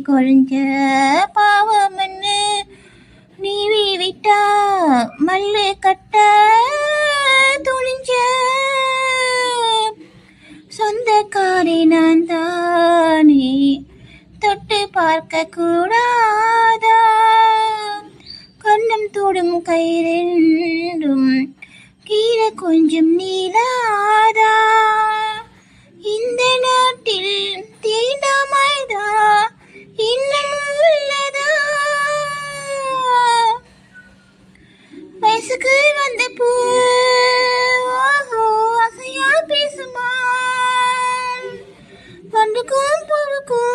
குறைஞ்ச பாவம்னு நீவி விட்டா மல்லு கட்ட துணிஞ்ச சொந்தக்காரி நான் தானே தொட்டு பார்க்க கூடாதா கண்ணம் தொடும் கை ரெண்டும் கீழே கொஞ்சம் நீளாதா இந்த நாட்டில் தீண்டாமைதா இன்னும் உள்ளதா வயசுக்கு வந்த பூ அசையா பேசுமா வண்டுக்கும் பூவுக்கும்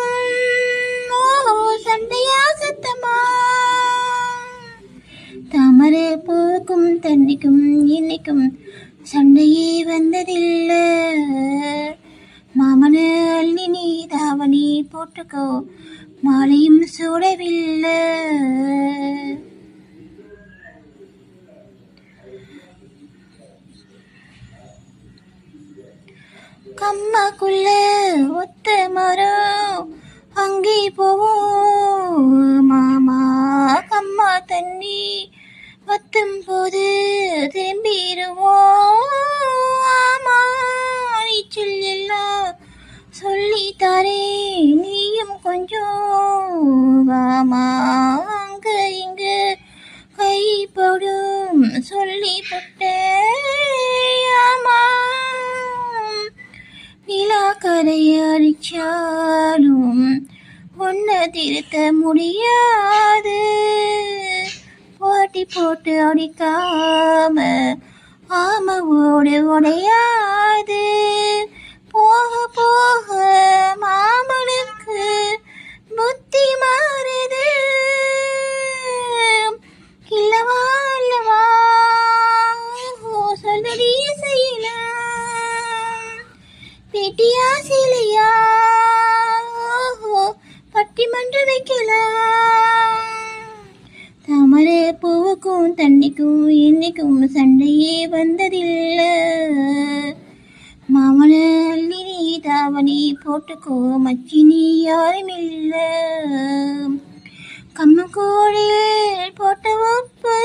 சண்டையா சத்தமா தாமரை பூக்கும் தண்ணிக்கும் இன்னைக்கும் சண்டையே வந்ததில்லை மாமன அள்ளி நீ தாவணி போட்டுக்கோ மாலையும் சூடவில்லை கம்மாக்குள்ள ஒத்த மரம் அங்கே போவோம் மாமா கம்மா தண்ணி வத்தும் போது திரும்பிடுவோம் ஆமா நீச்சல் எல்லாம் சொல்லித்தாரே நீயும் கொஞ்சம் வாமா அங்க இங்க கை போடும் சொல்லி போட்டேன் ஆமா நிலா கரையடிச்சாலும் ஒன்ன திருத்த முடியாது போட்டி போட்டு அடிக்காம ஆமாவோடு உடையாது போக போக மாமனுக்கு புத்தி மாறுது இல்லவா இல்லவா சொல்லடி செய்யலாம் பேட்டியா சிலையா பட்டிமன்றம் வைக்கலாம் தாமரை பூவுக்கும் தண்ணிக்கும் இன்னைக்கும் சண்டையே வந்ததில்லை மாமன அள்ளி நீ தாவணி போட்டுக்கோ மச்சினி யாரும் இல்லை கம்மங்கோழில் போட்ட உப்பு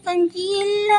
கஞ்சி இல்லை